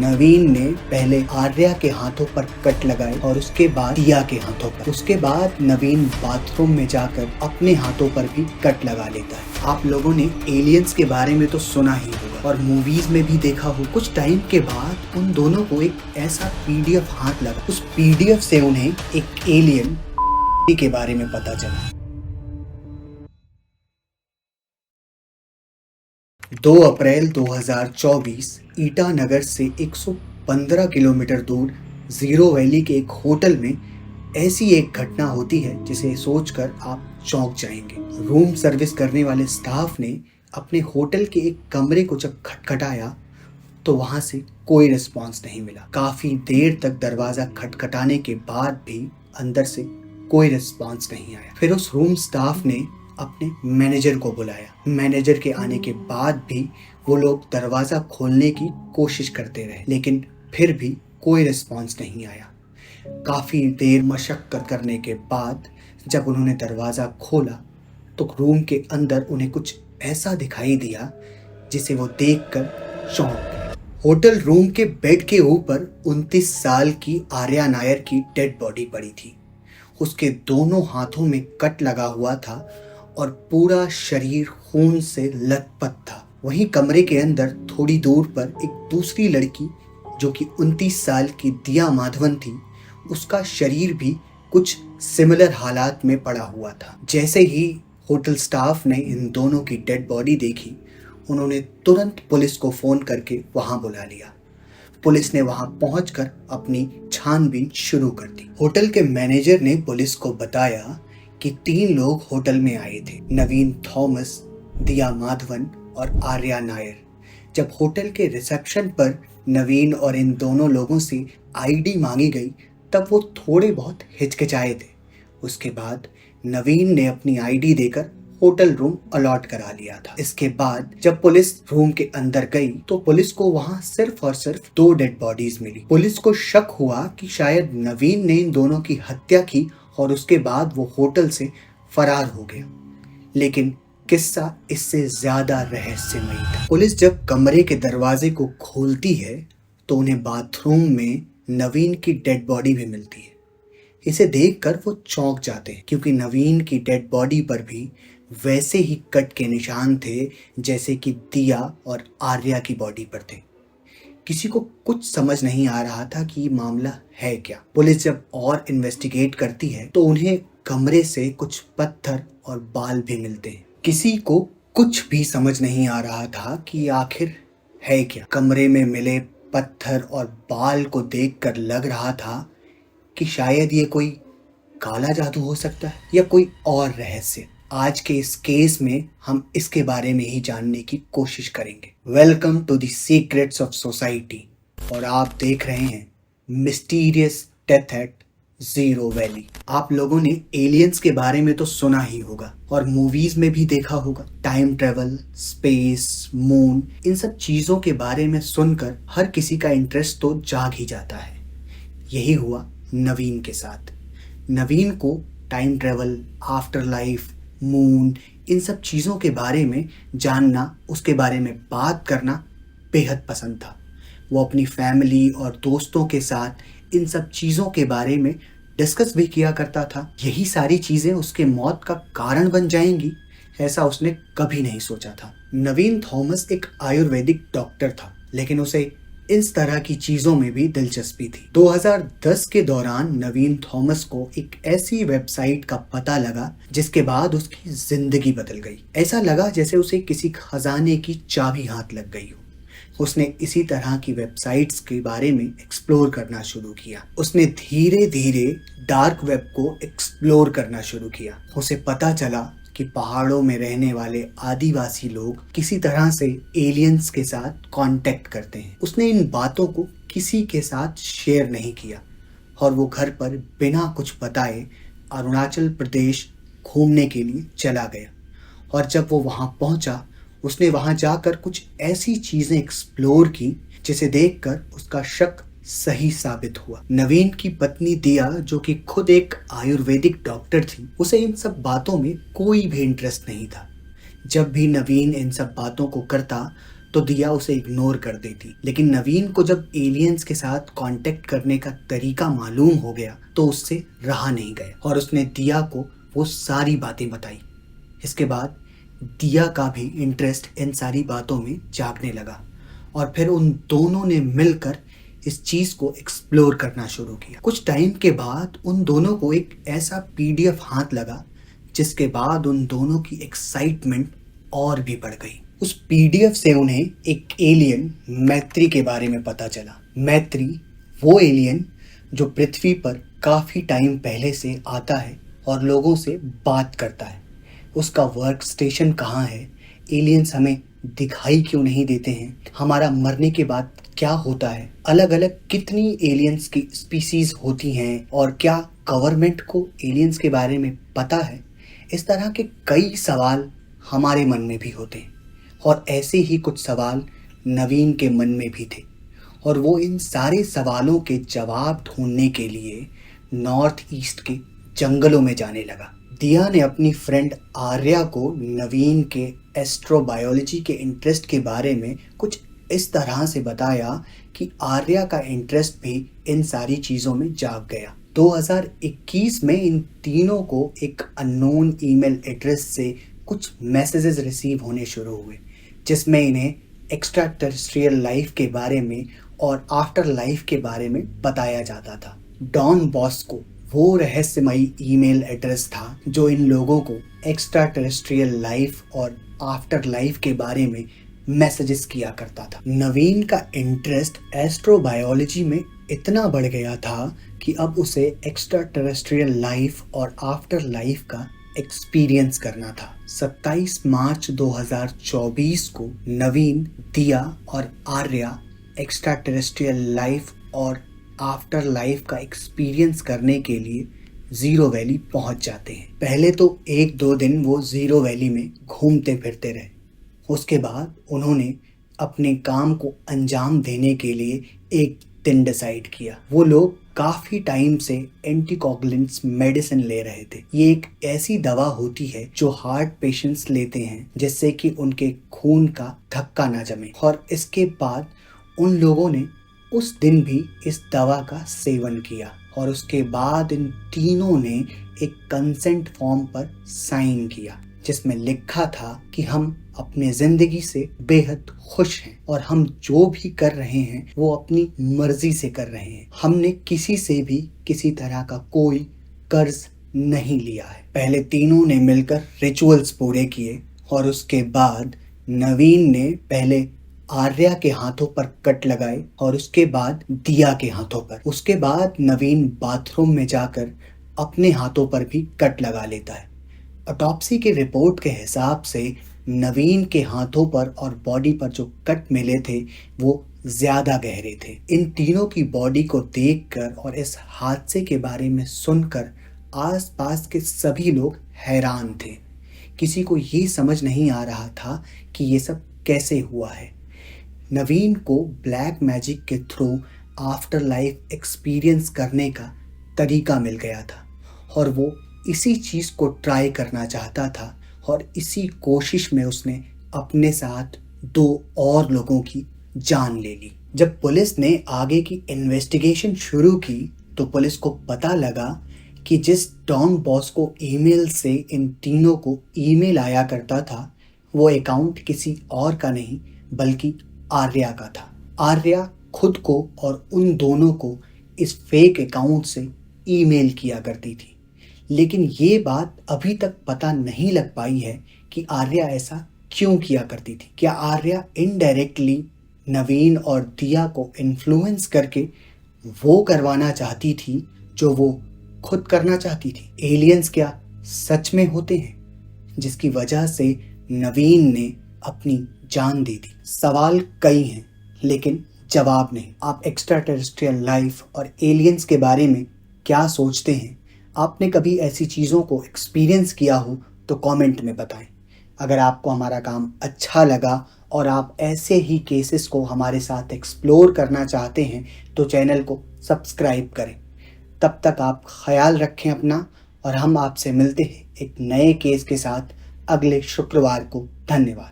नवीन ने पहले आर्या के हाथों पर कट लगाए और उसके बाद दिया के हाथों पर। उसके बाद नवीन बाथरूम में जाकर अपने हाथों पर भी कट लगा लेता है। आप लोगों ने एलियंस के बारे में तो सुना ही होगा और मूवीज में भी देखा हो। कुछ टाइम के बाद उन दोनों को एक ऐसा पीडीएफ हाथ लगा, उस पीडीएफ से उन्हें एक एलियन के बारे में पता चला। 2 अप्रैल 2024 ईटानगर से 115 किलोमीटर दूर जीरो वैली के एक होटल में ऐसी एक घटना होती है जिसे सोचकर आप चौंक जाएंगे। रूम सर्विस करने वाले स्टाफ ने अपने होटल के एक कमरे को जब खटखटाया तो वहां से कोई रिस्पांस नहीं मिला। काफी देर तक दरवाजा खटखटाने के बाद भी अंदर से कोई रिस्पांस नहीं आया। फिर उस रूम स्टाफ ने अपने मैनेजर को बुलाया। मैनेजर के आने के बाद भी वो लोग दरवाजा खोलने की कोशिश करते रहे, लेकिन फिर भी कोई रिस्पांस नहीं आया। काफी देर मशक्कत करने के बाद जब उन्होंने दरवाजा खोला तो रूम के अंदर उन्हें कुछ ऐसा दिखाई दिया जिसे वो देखकर चौंक गए। होटल रूम के बेड के ऊपर 29 साल की आर्या नायर की डेड बॉडी पड़ी थी। उसके दोनों हाथों में कट लगा हुआ था और पूरा शरीर खून से लथपथ था। वहीं कमरे के अंदर थोड़ी दूर पर एक दूसरी लड़की जो कि 29 साल की दिया माधवन थी, उसका शरीर भी कुछ सिमिलर हालात में पड़ा हुआ था। जैसे ही होटल स्टाफ ने इन दोनों की डेड बॉडी देखी, उन्होंने तुरंत पुलिस को फोन करके वहां बुला लिया। पुलिस ने वहां पहुंचकर अपनी छानबीन शुरू कर दी। होटल के मैनेजर ने पुलिस को बताया कि 3 लोग होटल में आए थे, नवीन थॉमस, दिया माधवन और आर्या नायर। जब होटल के रिसेप्शन पर नवीन और इन दोनों लोगों से आईडी मांगी गई तब वो थोड़े बहुत हिचकिचाए थे। उसके बाद नवीन ने अपनी आईडी देकर होटल रूम अलॉट करा लिया था। इसके बाद जब पुलिस रूम के अंदर गई तो पुलिस को वहां सिर्फ और सिर्फ 2 डेड बॉडीज मिली। पुलिस को शक हुआ कि शायद नवीन ने इन दोनों की हत्या की और उसके बाद वो होटल से फरार हो गया, लेकिन किस्सा इससे ज्यादा रहस्यमयी था। पुलिस जब कमरे के दरवाजे को खोलती है तो उन्हें बाथरूम में नवीन की डेड बॉडी भी मिलती है। इसे देखकर वो चौंक जाते हैं क्योंकि नवीन की डेड बॉडी पर भी वैसे ही कट के निशान थे जैसे कि दिया और आर्या की बॉडी पर थे। किसी को कुछ समझ नहीं आ रहा था कि मामला है क्या। पुलिस जब और इन्वेस्टिगेट करती है तो उन्हें कमरे से कुछ पत्थर और बाल भी मिलते हैं। किसी को कुछ भी समझ नहीं आ रहा था कि आखिर है क्या। कमरे में मिले पत्थर और बाल को देखकर लग रहा था कि शायद ये कोई काला जादू हो सकता है या कोई और रहस्य। आज के इस केस में हम इसके बारे में ही जानने की कोशिश करेंगे। Welcome to the secrets of society और आप देख रहे हैं mysterious death at zero valley. आप लोगों ने एलियंस के बारे में तो सुना ही होगा और मूवीज में भी देखा होगा। टाइम ट्रेवल, स्पेस, मून, इन सब चीजों के बारे में सुनकर हर किसी का इंटरेस्ट तो जाग ही जाता है। यही हुआ नवीन के साथ। नवीन को time travel, after life, moon, इन सब चीज़ों के बारे में जानना, उसके बारे में बात करना बेहद पसंद था। वो अपनी फैमिली और दोस्तों के साथ इन सब चीज़ों के बारे में डिस्कस भी किया करता था। यही सारी चीज़ें उसके मौत का कारण बन जाएंगी, ऐसा उसने कभी नहीं सोचा था। नवीन थॉमस एक आयुर्वेदिक डॉक्टर था, लेकिन उसे इस तरह की चीजों में भी दिलचस्पी थी। 2010 के दौरान नवीन थॉमस को एक ऐसी वेबसाइट का पता लगा जिसके बाद उसकी जिंदगी बदल गई। ऐसा लगा जैसे उसे किसी खजाने की चाबी हाथ लग गई हो। उसने इसी तरह की वेबसाइट्स के बारे में एक्सप्लोर करना शुरू किया। उसने धीरे धीरे डार्क वेब को एक्सप्लोर करना शुरू किया। उसे पता चला कि पहाड़ों में रहने वाले आदिवासी लोग किसी तरह से एलियंस के साथ कांटेक्ट करते हैं। उसने इन बातों को किसी के साथ शेयर नहीं किया और वो घर पर बिना कुछ बताए अरुणाचल प्रदेश घूमने के लिए चला गया। और जब वो वहां पहुंचा, उसने वहां जाकर कुछ ऐसी चीजें एक्सप्लोर की जिसे देखकर उसका शक सही साबित हुआ। नवीन की पत्नी दिया, जो कि खुद एक आयुर्वेदिक डॉक्टर थी, उसे इन सब बातों में कोई भी इंटरेस्ट नहीं था। जब भी नवीन इन सब बातों को करता तो दिया उसे इग्नोर कर देती। लेकिन नवीन को जब एलियंस के साथ कांटेक्ट करने का तरीका मालूम हो गया तो उससे रहा नहीं गया और उसने दिया को वो सारी बातें बताई। इसके बाद दिया का भी इंटरेस्ट इन सारी बातों में जागने लगा और फिर उन दोनों ने मिलकर इस चीज को एक्सप्लोर करना शुरू किया। कुछ टाइम के बाद उन दोनों को एक ऐसा पीडीएफ हाथ लगा जिसके बाद उन दोनों की एक्साइटमेंट और भी बढ़ गई। उस पीडीएफ से उन्हें एक एलियन मैत्री के बारे में पता चला। मैत्री वो एलियन जो पृथ्वी पर काफी टाइम पहले से आता है और लोगों से बात करता है। उसका वर्क स्टेशन कहाँ है, एलियंस हमें दिखाई क्यों नहीं देते हैं, हमारा मरने के बाद क्या होता है, अलग अलग कितनी एलियंस की स्पीसीज होती हैं और क्या गवर्नमेंट को एलियंस के बारे में पता है। इस तरह के कई सवाल हमारे मन में भी होते हैं और ऐसे ही कुछ सवाल नवीन के मन में भी थे और वो इन सारे सवालों के जवाब ढूंढने के लिए नॉर्थ ईस्ट के जंगलों में जाने लगा। दिया ने अपनी फ्रेंड आर्या को नवीन के एस्ट्रोबायोलॉजी के इंटरेस्ट के बारे में कुछ इस तरह से बताया कि आर्या का इंटरेस्ट भी इन सारी चीज़ों में जाग गया। 2021 में इन तीनों को एक अननोन ईमेल एड्रेस से कुछ मैसेजेस रिसीव होने शुरू हुए जिसमें इन्हें एक्स्ट्रा टेरेस्ट्रियल लाइफ के बारे में और आफ्टर लाइफ के बारे में बताया जाता था। डॉन बॉस्को वो रहस्यमयी ईमेल एड्रेस था जो इन लोगों को एक्स्ट्रा टेरेस्ट्रियल लाइफ और आफ्टर लाइफ के बारे में मैसेजेस किया करता था। नवीन का इंटरेस्ट एस्ट्रोबायोलॉजी में इतना बढ़ गया था कि अब उसे एक्स्ट्रा टेरेस्ट्रियल लाइफ और आफ्टर लाइफ का एक्सपीरियंस करना था। 27 मार्च 2024 को नवीन, दिया और आर्या एक्स्ट्रा टेरेस्ट्रियल लाइफ और आफ्टर लाइफ का एक्सपीरियंस करने के लिए जीरो वैली पहुंच जाते हैं। पहले तो 1-2 दिन वो जीरो वैली में घूमते फिरते रहे। उसके बाद उन्होंने अपने काम को अंजाम देने के लिए एक दिन डिसाइड किया। वो लोग काफ़ी टाइम से एंटीकोगुलेंट्स मेडिसिन ले रहे थे। ये एक ऐसी दवा होती है जो हार्ट पेशेंट्स लेते हैं जिससे कि उनके खून का थक्का ना जमे और इसके बाद उन लोगों ने उस दिन भी इस दवा का सेवन किया और उसके बाद इन तीनों ने एक कंसेंट फॉर्म पर साइन किया जिसमें लिखा था कि हम अपने जिंदगी से बेहद खुश हैं और हम जो भी कर रहे हैं वो अपनी मर्जी से कर रहे हैं। हमने किसी से भी किसी तरह का कोई कर्ज नहीं लिया है। पहले तीनों ने मिलकर रिचुअल्स पूरे किए और उसके बाद नवीन ने पहले आर्या के हाथों पर कट लगाए और उसके बाद दिया के हाथों पर। उसके बाद नवीन बाथरूम में जाकर अपने हाथों पर भी कट लगा लेता है। ऑटोप्सी की रिपोर्ट के हिसाब से नवीन के हाथों पर और बॉडी पर जो कट मिले थे वो ज़्यादा गहरे थे। इन तीनों की बॉडी को देखकर और इस हादसे के बारे में सुनकर आसपास के सभी लोग हैरान थे। किसी को ये समझ नहीं आ रहा था कि ये सब कैसे हुआ है। नवीन को ब्लैक मैजिक के थ्रू आफ्टर लाइफ एक्सपीरियंस करने का तरीका मिल गया था और वो इसी चीज़ को ट्राई करना चाहता था और इसी कोशिश में उसने अपने साथ 2 और लोगों की जान ले ली। जब पुलिस ने आगे की इन्वेस्टिगेशन शुरू की तो पुलिस को पता लगा कि जिस डॉन बॉस्को ईमेल से इन तीनों को ईमेल आया करता था वो अकाउंट किसी और का नहीं बल्कि आर्या का था। आर्या खुद को और उन दोनों को इस फेक अकाउंट से ईमेल किया करती थी, लेकिन ये बात अभी तक पता नहीं लग पाई है कि आर्या ऐसा क्यों किया करती थी। क्या आर्या इनडायरेक्टली नवीन और दिया को इन्फ्लुएंस करके वो करवाना चाहती थी जो वो खुद करना चाहती थी? एलियंस क्या सच में होते हैं जिसकी वजह से नवीन ने अपनी जान दे दी? सवाल कई हैं लेकिन जवाब नहीं। आप एक्स्ट्रा टेरेस्ट्रियल लाइफ और एलियंस के बारे में क्या सोचते हैं? आपने कभी ऐसी चीज़ों को एक्सपीरियंस किया हो तो कमेंट में बताएं। अगर आपको हमारा काम अच्छा लगा और आप ऐसे ही केसेस को हमारे साथ एक्सप्लोर करना चाहते हैं तो चैनल को सब्सक्राइब करें। तब तक आप ख्याल रखें अपना और हम आपसे मिलते हैं एक नए केस के साथ अगले शुक्रवार को। धन्यवाद।